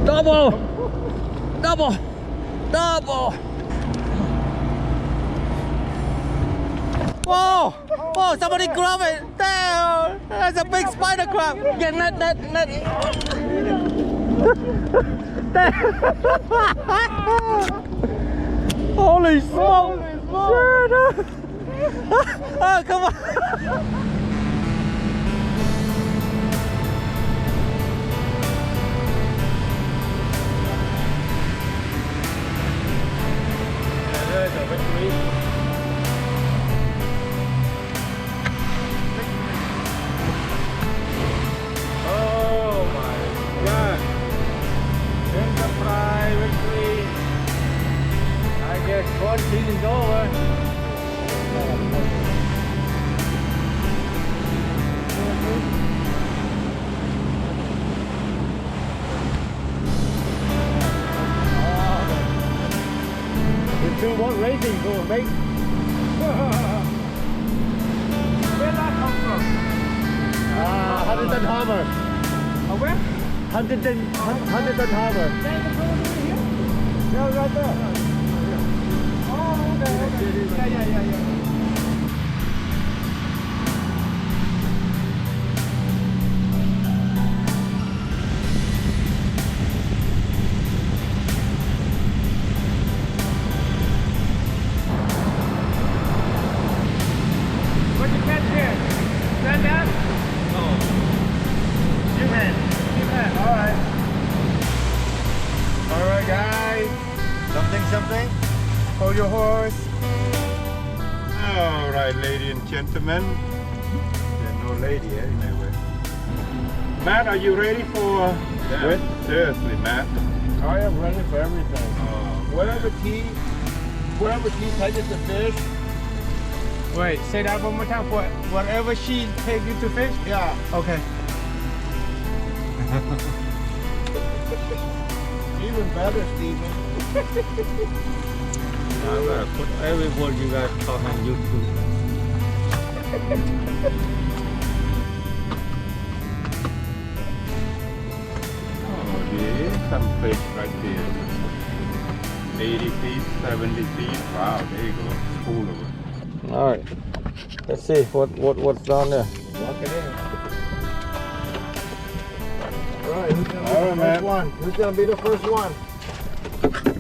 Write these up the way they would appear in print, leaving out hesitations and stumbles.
Double! Double! Double! Whoa! Whoa, somebody grab it! Damn! That's a big spider crab! Get net. Holy smoke! Shit! Oh, come on! Oh my God! Enterprise victory. I guess quarantine is over. The two won't racing go, mate. Where that come from? Huntington Harbor. Where? Huntington Harbor. Yeah, right there. Oh, okay. Yeah. What you catch here? Granddad? No. Sheephead. Alright. Alright, guys. Something. Hold your horse. Alright, ladies and gentlemen. There's no lady anyway. Matt, are you ready for this? Seriously, Matt. I am ready for everything. Whatever tea touches the fish. Wait, say that one more time. Whatever she take you to fish? Yeah. Okay. Even better, Steven. I'm gonna put every word you guys talk on YouTube. Oh, yeah, some fish right there. 80 feet, 70 feet. Wow, there you go. It's full of it. All right. Let's see what's down there. Walk it in. Alright, who's gonna be the first one? Who's gonna be the first one?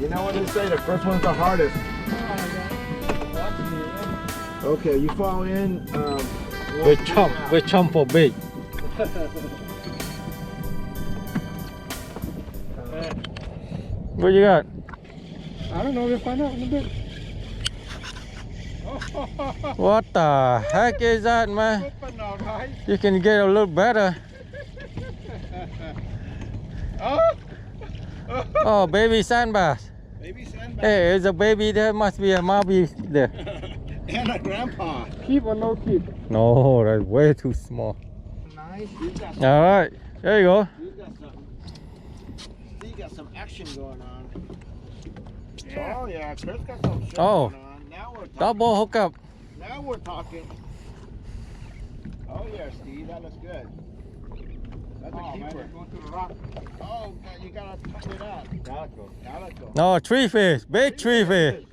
You know what they say, the first one's the hardest. Okay, you fall in. We chomp for big. What you got? I don't know. We'll find out in a bit. What the heck is that, man? You can get a little better. Oh, baby sand bass. Baby sandbag. Hey, it's a baby there. Must be a mommy there. And a grandpa. Keep or no keep? No, that's way too small. Nice. You All right, there you go. got some action going on. Yeah. Oh yeah, Chris got some shit Oh. going on. Now we're talking. Double hookup. Now we're talking. Oh yeah, Steve, that looks good. That's a keeper. Man, going through the rock. Oh, you gotta tighten it up. Calico. No, tree fish. Big tree fish.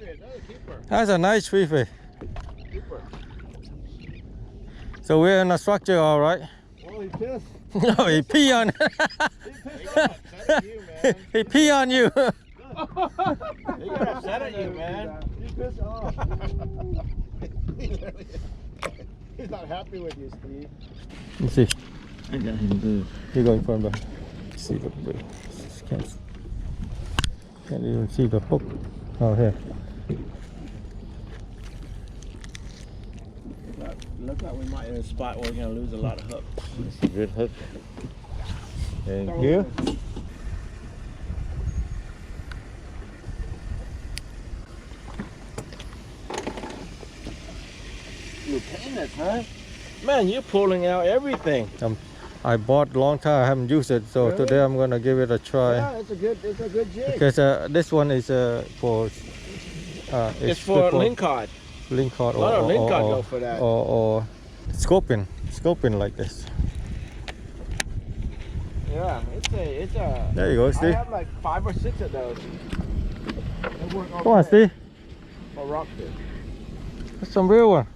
That's a nice tree fish. Keeper. So we're in a structure, all right? Oh, he pissed. No, he pee on it. Thank you, man. He pee on you. He got upset at you, man. He pissed off. He's not happy with you, Steve. Let's see. I got him good. You're going from the. See the can't even see the hook. Oh, here. Looks like we might in a spot where we're gonna lose a lot of hooks. It's a good hook. And here. You're painted, huh? Man, you're pulling out everything. I bought long time. I haven't used it, so Really? today I'm gonna give it a try. Yeah, it's a good jig. Because this one is for. It's for lingcod. Lingcod A lot of lingcod go for that. Or scoping like this. Yeah, it's a. There you go, I Steve. have like 5 or 6 of those. They work Come on, Steve. for rockfish. That's some real one.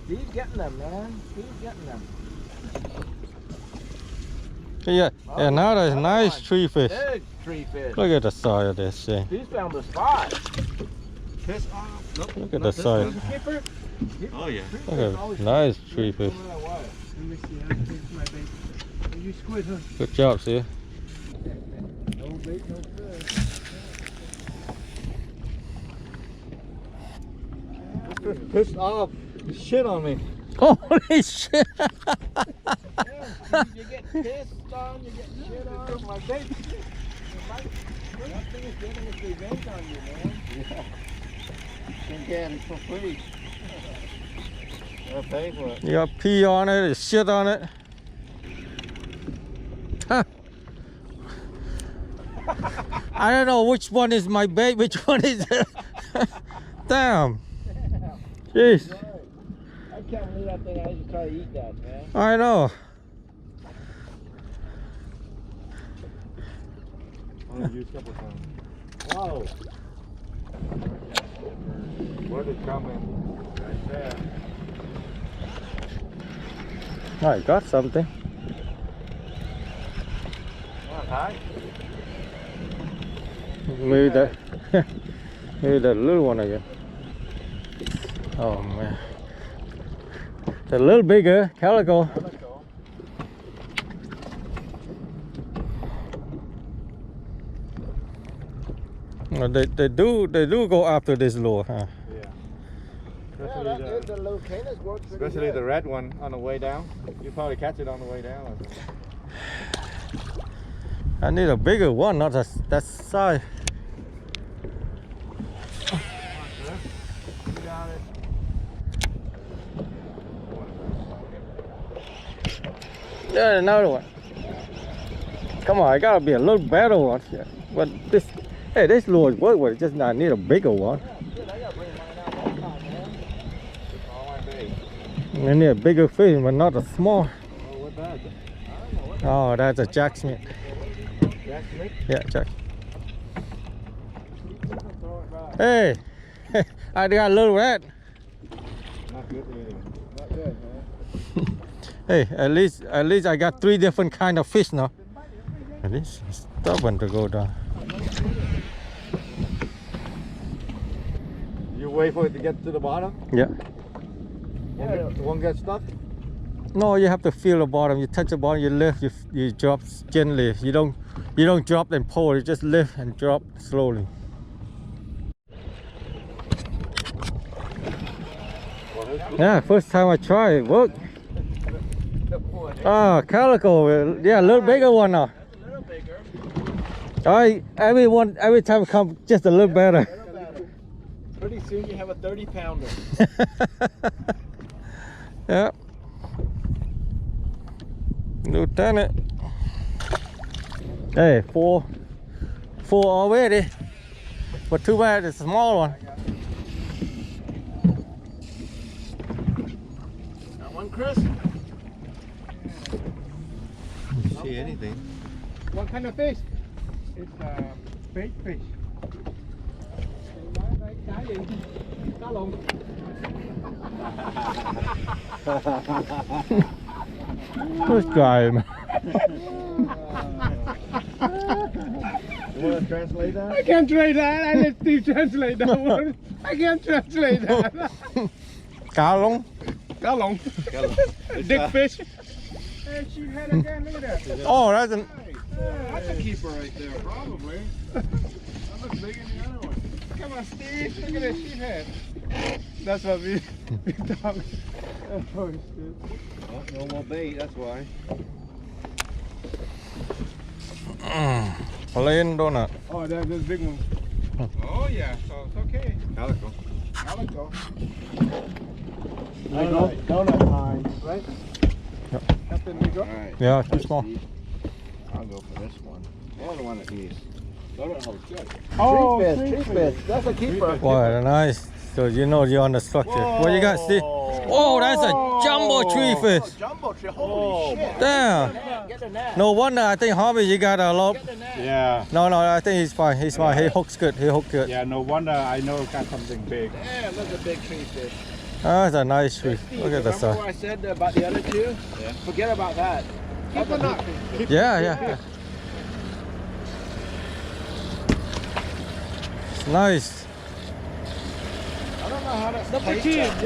Steve's getting them, man. Steve's getting them. Yeah, yeah, now there's another nice one. tree fish. Big tree fish. Look at the size of this thing. Steve's found the spot. Piss off. Nope. Look at the size. Keeper? Oh yeah. Look at nice tree fish. Let me see. I'll take my bait. You squid, huh? Good job, Steve. No bait, no fish. Pissed off. Shit on me. Holy shit! You get pissed on, you get shit on. My bait. Nothing is getting its revenge on you, man. Yeah. Again, it's for free. I'll pay for it. You got pee on it, there's shit on it. Huh. I don't know which one is my bait, which one is it. Damn. Jeez. I can't believe that thing. I just try to eat that, man. I know. Only used a couple times. Whoa. What is coming? Right there. I got something. Not high. Maybe that, maybe that little one again. Oh man, it's a little bigger, calico. They do go after this lure, huh? Yeah. Yeah, the locatus works pretty Especially good. the red one on the way down. You probably catch it on the way down. I need a bigger one, not that size. You got it. Yeah, another one. Come on, I gotta be a little better one here. But this, hey, this lure work with it. Just I need a bigger one. Shit, I gotta bring mine out one time, man. All my bait. I need a bigger fish, but not a small. Oh, what that? Oh, that's a Jack Smith. Jack Smith? Yeah, Jack. Throw it back. Hey, I got a little rat. Not good anyway. Not good, man. Hey, at least I got 3 different kind of fish now. At least it's stubborn to go down. You wait for it to get to the bottom? Yeah. One gets stuck? No, you have to feel the bottom. You touch the bottom, you lift, you drop gently. You don't drop and pull. You just lift and drop slowly. Yeah, first time I try it worked. Ah, calico. Yeah, a little bigger one now. A little bigger. Every time come just a little better. Pretty soon you have a 30-pounder. Yeah. Lieutenant. Hey, four already. But too bad it's a small one. Got one, Chris? See anything? What kind of fish? It's bait fish. Cá gì? Cá lồng. This guy, man. You want to translate that? I can't translate that. I let Steve translate that one. I can't translate that. Cá lông. Cá lồng. Dick fish. Hey, she had again. Look at that. Oh, that's an. That's a keeper right there, probably. That looks bigger than the other one. Come on, Steve. Look at that sheephead. That's what we talk. Oh, shit. Oh, no more bait, that's why. Plain donut. Oh, that's this big one. Oh, yeah. So it's okay. Calico. Calico. Donut time, right? Yep. Nothing we go. Alright. Yeah, too small. I'll go for this one. And one of these. Donut hole's good. Oh, tree fish. That's a keeper. Wow, nice. So you know you're on the structure. What you got, Steve? Oh, that's a jumbo tree fish. Jumbo tree. Holy shit. Damn. Get the net. No wonder I think Harvey, you got a lot. Get the net. Yeah. No, I think he's fine. He's fine. He hooks good. He hooked good. Yeah, no wonder I know got something big. Damn, that's a big tree fish. That's a nice tree. Steve, Look at the remember size. what I said about the other two? Yeah. Forget about that. Keep on knocking. Yeah. It's nice. I don't know how that's Number two, yes.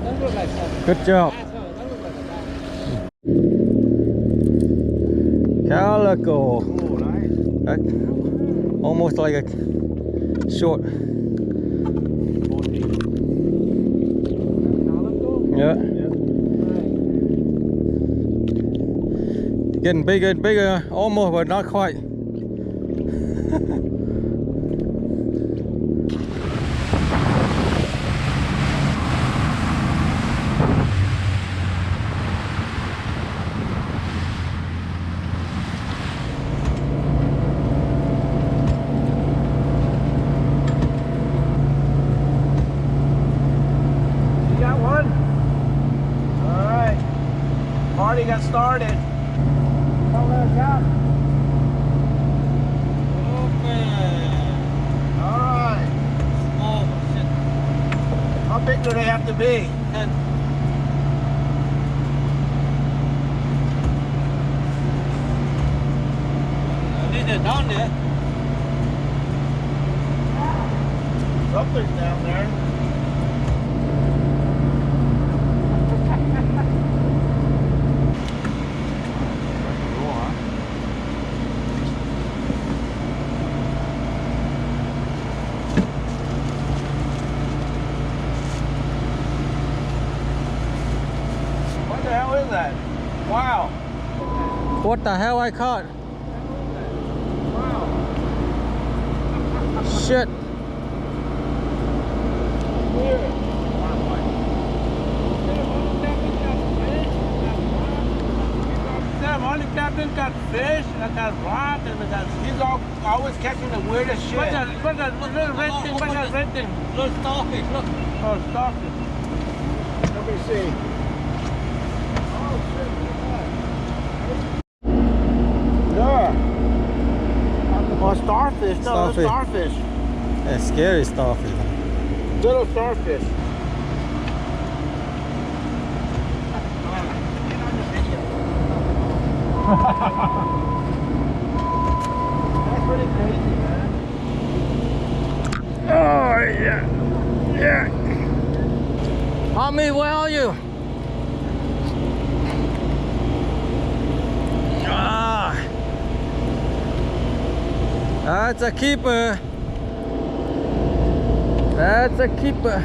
That look like something. Good job. That look like a Calico. Oh, nice. That, almost like a short. Yeah. Getting bigger and bigger, almost, but not quite. You got one? All right. Party got started. All right. Oh, shit. How big do they have to be? These are down there. Something's down there. What the hell is that? Wow. What the hell I caught? Wow. Shit. Sam, only captain got fish, I got rock, and he's always catching the weirdest shit. What's that little red thing? What's that red thing? Little starfish, look. Oh, starfish. Let me see. Oh, shit, look at that. Yeah. Oh, starfish. No, Starfish. starfish. That's scary starfish. Little starfish. That's pretty crazy, man. Oh, yeah. Tommy, where are you? Ah. That's a keeper. That's a keeper.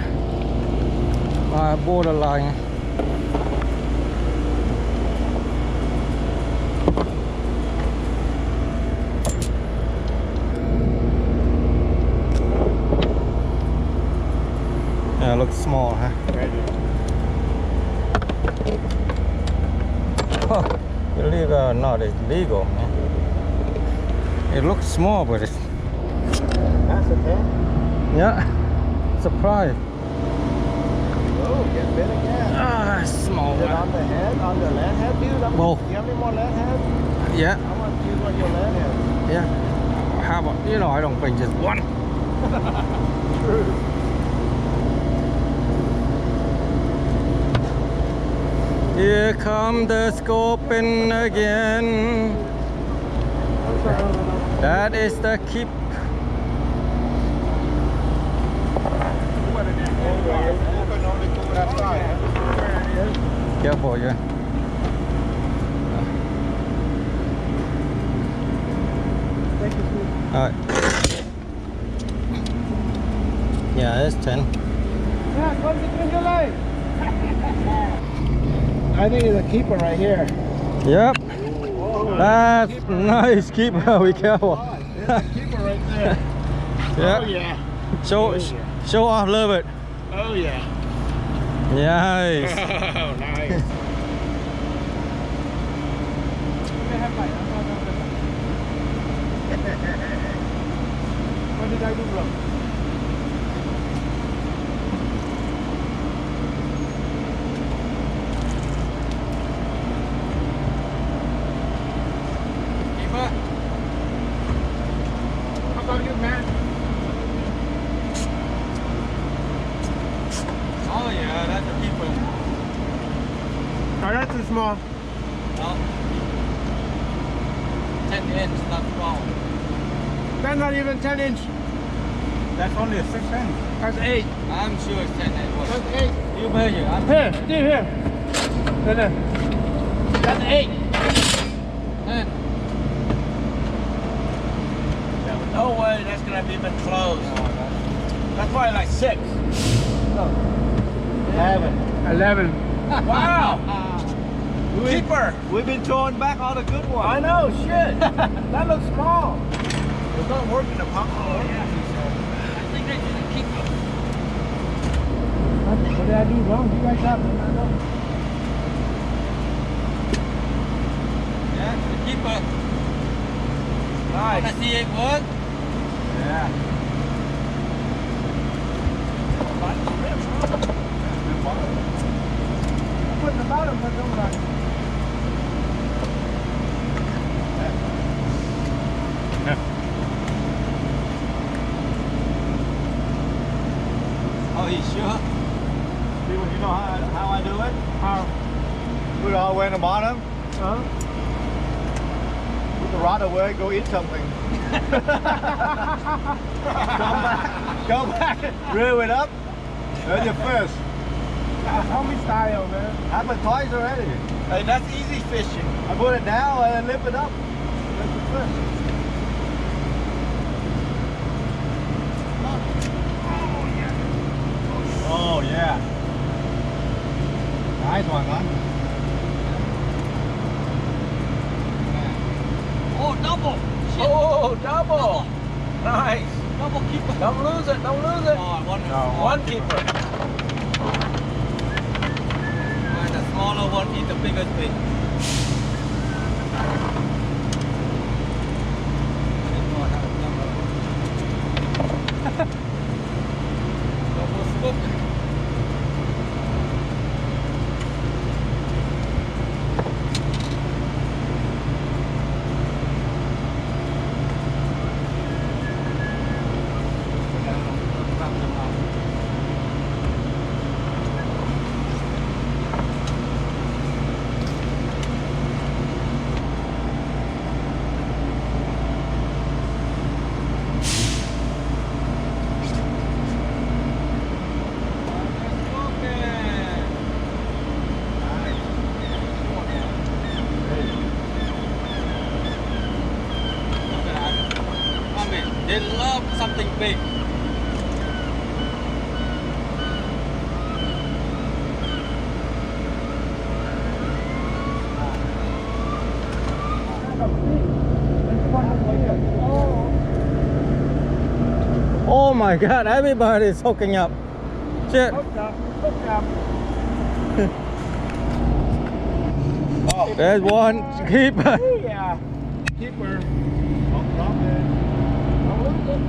Borderline. Yeah, it looks small, huh? Huh. Illegal or not, it's legal, man. It looks small, but it's... That's a 10. Yeah. Surprise. Oh, get bit again. Ah, small Is it one. on the head, on the land head, dude? Both. Do you have any more land heads? Yeah, How much do you want your land heads? yeah. How about, I don't bring just one. True. Here come the scorpion again. That is the keep. Careful, yeah. Alright. Yeah, that's 10. I think it's a keeper right here. Yep. That's nice. Keep be careful. There's a keeper right there. Yeah. Oh yeah. Show off a little bit. Oh yeah. Nice. Oh nice. What did I do wrong? 1 too small. No. 10 inch, not small. That's not even 10 inch. That's only a 6 inch. That's 8. I'm sure it's 10 inch. That's 8. You measure. I'm Here, Steve, here. There. That's 8. 10. No way that's gonna be even close. That's probably like 6. 11. Wow! Keeper! We've been throwing back all the good ones. I know, shit! That looks small. It's not working the pump. Oh, yeah. I think they should keep it. What did I do wrong? You guys have it. Yeah, the keeper. Nice. Wanna see it work? Yeah. Put in the bottom, but don't run. Oh, you sure? You know how I do it? How? Put it all the way in the bottom. Huh? Put the rod away, go eat something. Go back, reel it up. That's your first. Homie style, man. Happened twice already. Hey, that's easy fishing. I put it down and lift it up. That's the first. Oh yeah. Nice one, huh? Oh, double! Shit. Oh, double. Nice. Double keeper. Don't lose it. Don't lose it. Oh, One keeper. And the smaller one eat the biggest fish. Double scoop. They love something big. Oh my God! Everybody is hooking up. Shit. Hooked up. There's one keeper. Yeah. Keeper. Don't drop it. Don't lose it.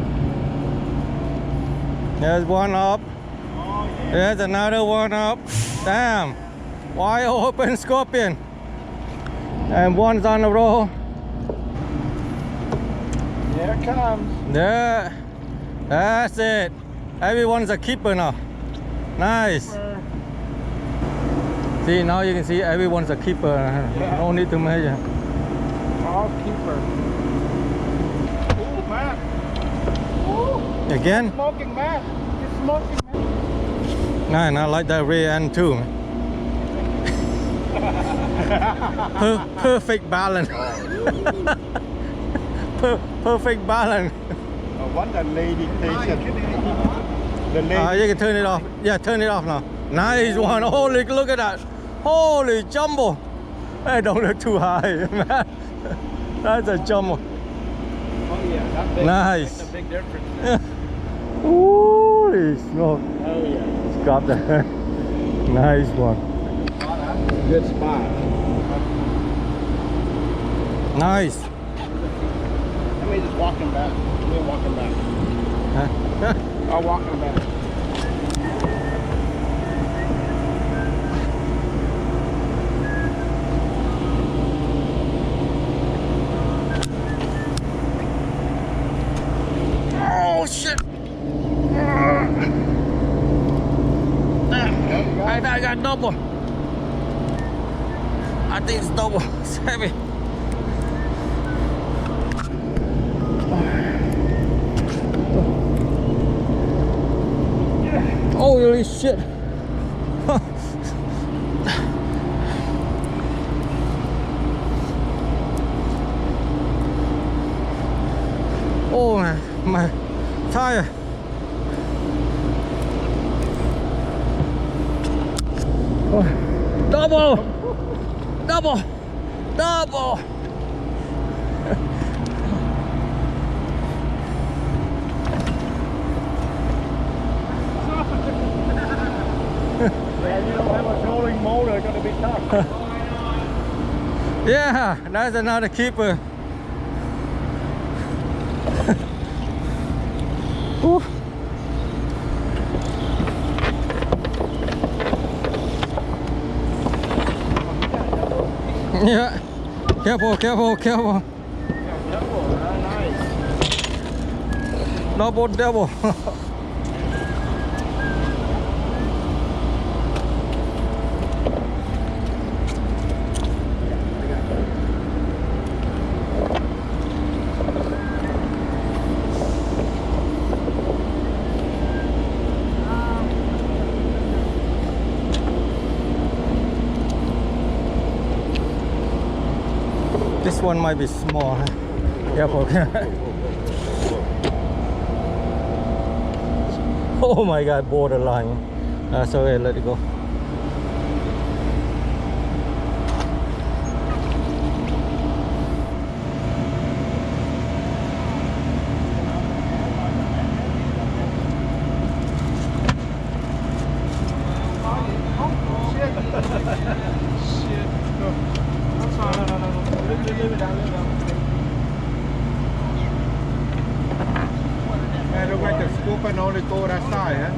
There's one up. Oh yeah. There's another one up. Damn. Wide open scorpion. And one's on the roll. Here it comes. There. That's it. Everyone's a keeper now. Nice. Keeper. See, now you can see everyone's a keeper. Yeah. No need to measure. All keeper. Ooh, man. Ooh. Again? Smoking man. It's smoking man. Nice, I like that rear end too. Perfect balance. Perfect balance. What a lady station. The lady. You can turn it off. Yeah, turn it off now. Nice one. Holy, look at that. Holy jumbo. Hey, don't look too high, man. That's a jumbo. Oh yeah, that big. Nice. That's a big difference. Holy smoke. Oh yeah. Got that. Nice one. Good spot. Nice. Let me just walk him back. Let me walk him back. Huh? I'll walk him back. Oh shit! I got double. I think it's double. It's heavy. Holy shit. Oh man, my tire. Oh, double, double, double. Yeah, you don't have a trolling motor, it's gonna be tough. Yeah, that's another keeper. Whew. Yeah, careful, careful, careful. Nice. Double, double. This one might be small. Huh? Careful. Oh my god, borderline. Sorry, let it go. Man, look like the scoop and only go that side, huh?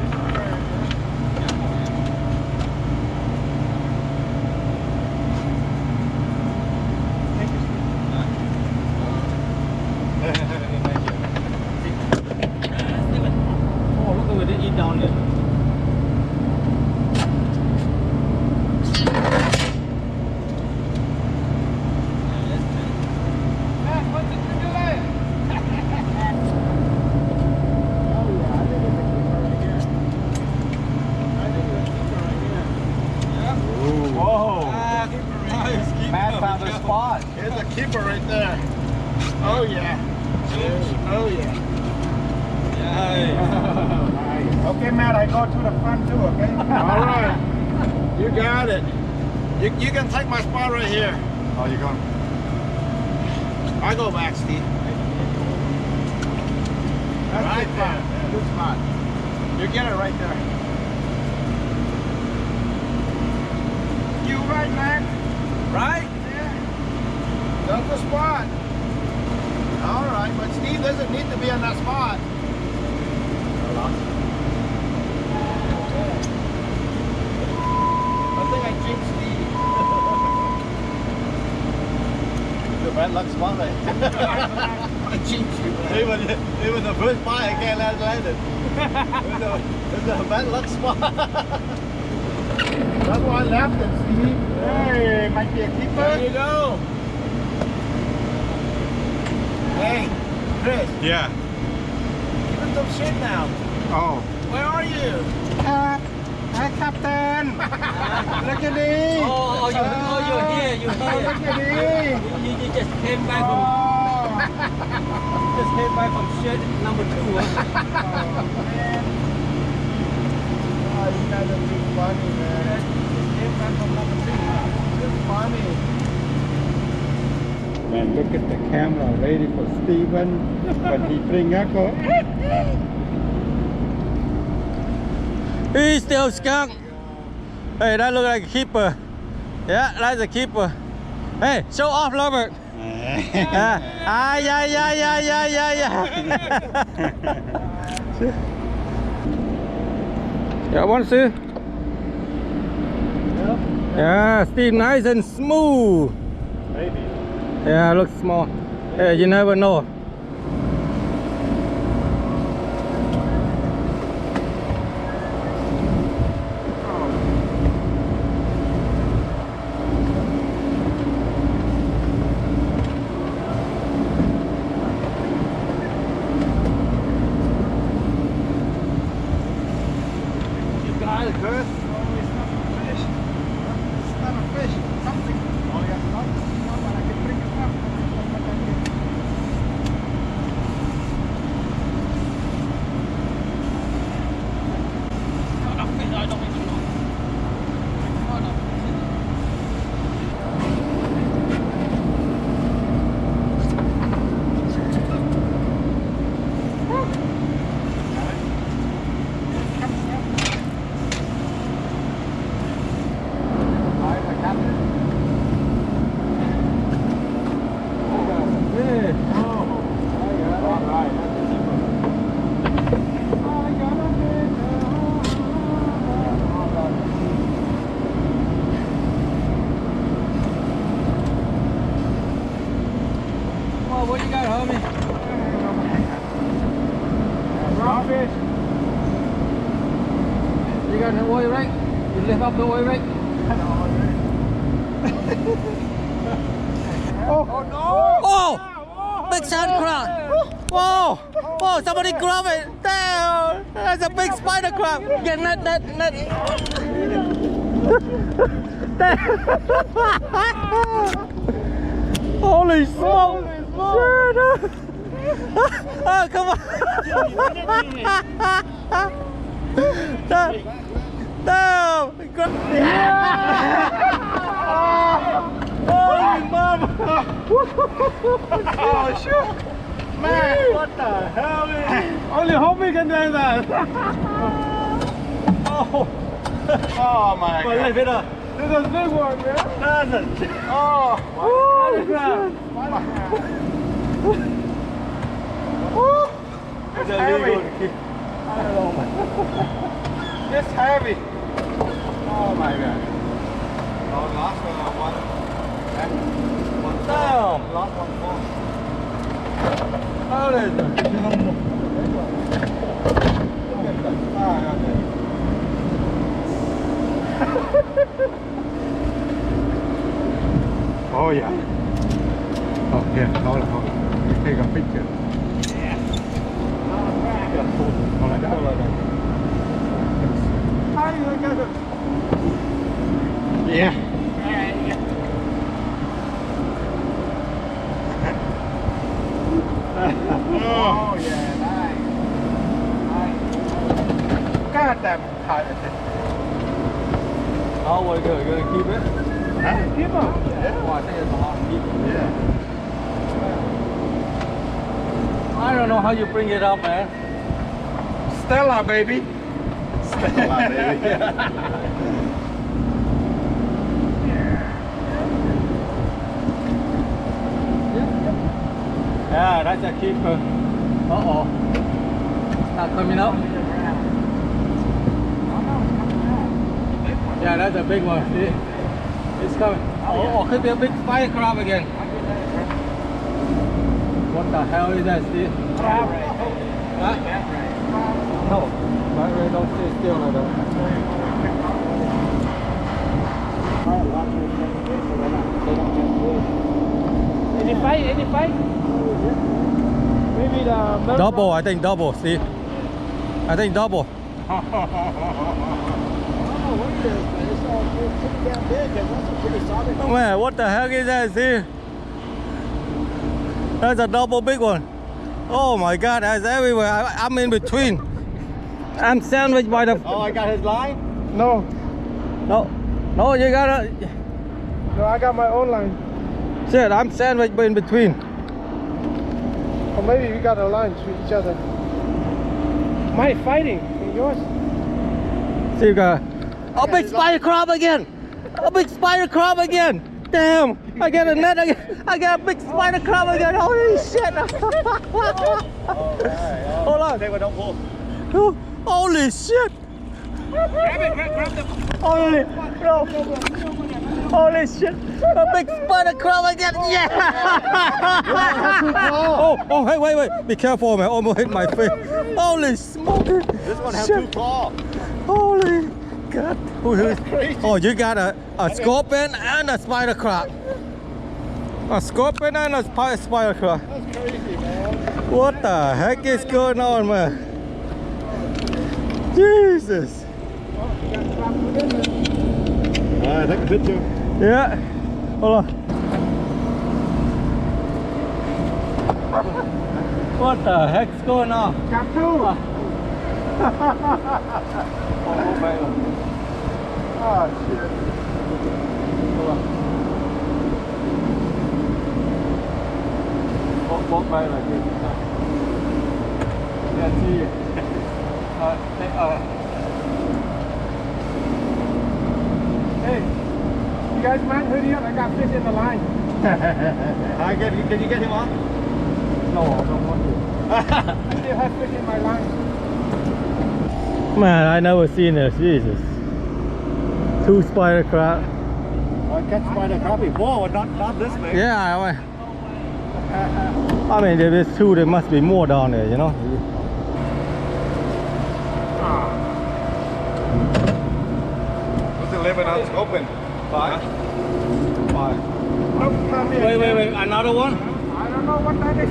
Oh, look at it eat down there. Matt found a spot. Here's a keeper right there. Oh yeah. Oh yeah. Okay, Matt, I go to the front too, okay? All right. You got it. You can take my spot right here. Oh, you going? I go back, Steve. That's right there. Good spot. You get it right there. You right, Matt? Right? Yeah. That's the spot. All right, but Steve doesn't need to be on that spot. I think I jinxed Steve. The bad luck spot, right? I jinxed you. Even the first spot I can't land it. It's a bad luck spot. That's why I left it, Steve. Hey, might be a keeper. There you go. Hey, Chris. Yeah. Give him some shit now. Oh. Where are you? Hi, Captain. Look at me. Oh, you're here. You're Look here. at me. You just came back from shed number 2. Oh, you guys are too funny, man. It's funny. Man, look at the camera ready for Steven. When he bring up, go. He's still skunk. Hey, that look like a keeper. Yeah, that's a keeper. Hey, show off, Robert. Yeah. Yeah. Yeah, one, see? Yeah, still nice and smooth. Maybe. Yeah, looks small. Yeah, you never know. Oh, what you got, homie? Crawfish. You got an oil rig? You lift up the oil rig? Oh no! Oh! Big sand crab! Whoa! Whoa! Somebody grab it! Damn! That's a big spider crab! Get net! Holy smoke! Shit! Oh, come on! Damn! Holy mama! Oh shit! Man! What the hell, man? Only homie can do that. Oh, Oh my well, god! lift it up. This is a big one, man! That's a Oh! holy crap. It's heavy! It's heavy! Oh my god! Oh, last one. Damn. Last one more. How is it? Oh yeah. Oh yeah, hold on. You take a picture. Hold on. Yeah. Oh yeah, nice. God damn tight. Oh, what are you gonna keep it? Huh? Keep on. Oh, I think it's a lot to keep it. Yeah. I don't know how you bring it up, man. Stella, baby. Stella, baby. Yeah, that's a keeper. Uh-oh. It's not coming up. Yeah, that's a big one. See? It's coming. Oh, could be a big spider crab again. What the hell is that, Steve? Huh? No. Right, don't stay still like that. Any fight? Maybe the Double, I think double, Steve. I think double. Man, what the heck is that, Steve? That's a double big one. Oh my God, that's everywhere. I'm in between. I'm sandwiched by the... Oh, I got his line? No. No, you gotta... No, I got my own line. Shit, I'm sandwiched in between. Or maybe we got a line to each other. Mine fighting. Yours? See, you got a big spider crab again. A big spider crab again. Damn, I got a net again. I got a big spider crab again. Holy shit. Hold on. Don't pull. Holy shit. Grab them. Holy shit. A big spider crab again. Yeah. Oh, hey, wait. Be careful, man. Almost hit my face. Holy smoke. This one has Shit. 2 claws. Holy God. Crazy. Oh, you got a scorpion and a spider crab. A scorpion and a spider crab. That's crazy, man. What the heck is going on, man? Jesus. Alright, take a picture. Yeah. Hold on. What the heck's going on? Got 2. Oh, shit. Walk by like this. Yeah, see. Hey, you guys mind hurry up? I got fish in the line. Can you get him on? No, I don't want to. I still have fish in my line. Man, I never seen this. Jesus. 2 spider crab. I catch spider crab before, but not this big. Yeah, I went. I mean, if it's 2, there must be more down there, you know? What's the limit on open? 5? 5. Wait, another one? I don't know what that is.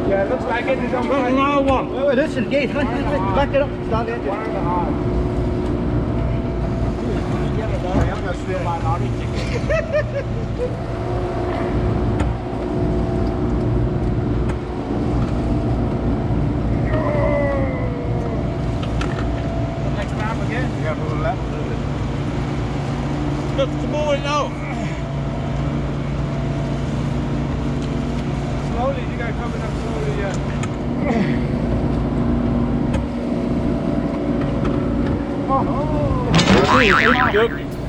Yeah, it looks like it. It's Another one. Wait, this is the gate. Back it up. Start it. Next time again. You got to move left a little bit. Look, move it now. Slowly, you got to come up slowly, yeah.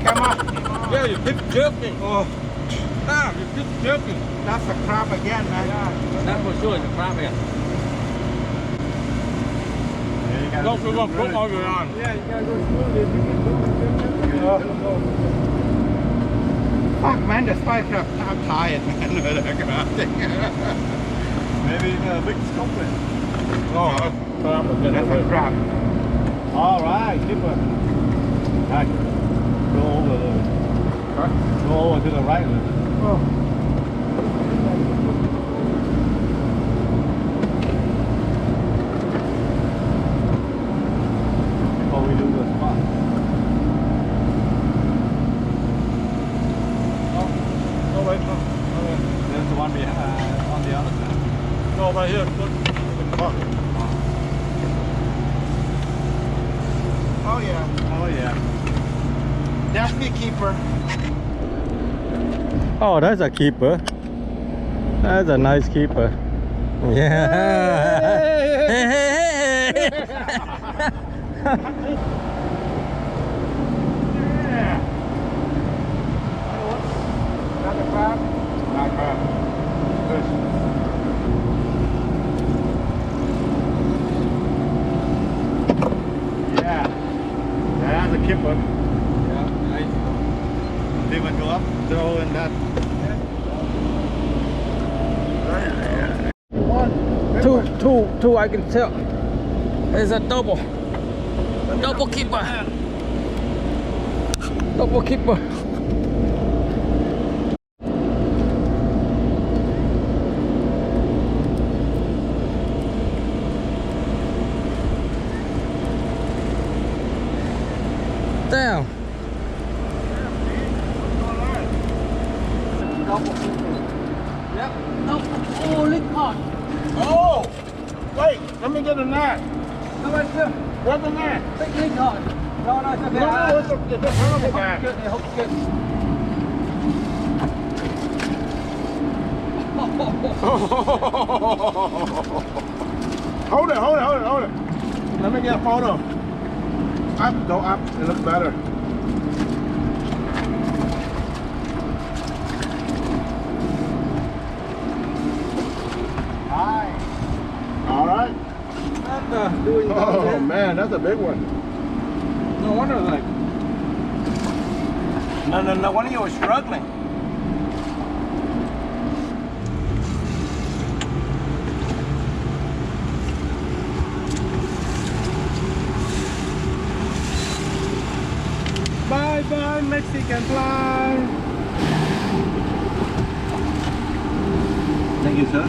Come on. Yeah, you keep jerking. Oh. Ah, you keep jerking. That's a crab again, man. That for sure is a crab again. Don't put on all your on. Yeah, you gotta go slowly. Fuck, man, the spider crab. I'm tired, man. With that crab thing. Maybe the big sculpin. Oh, crab again. That's a crab. All right, keeper. Right. Go over a little bit. Go over to the right a little bit. Before we do the spot. No, wait, no. There's the one behind, on the other side. No, right here. Look. Oh, yeah. Oh yeah. That's the keeper. Oh, that's a keeper. That's a nice keeper. Yeah. Another crab? Not crab. Fish. Yeah. That's a kipper. Yeah, nice. They would go up, throw in that. Two, I can tell. It's a double keeper. Double keeper. Damn. Yep. No. Holy God. Oh! Wait, let me get a net. Come on, sir. Where's the net? Big league on. No, it's okay. No, it's a hell of a net. Good, they hook good. Hold it. Let me get a photo. Up, go up. It looks better. Hi. All right. Oh man, that's a big one. No wonder, like. No wonder you were struggling. Bye bye Mexican fly. Thank you, sir.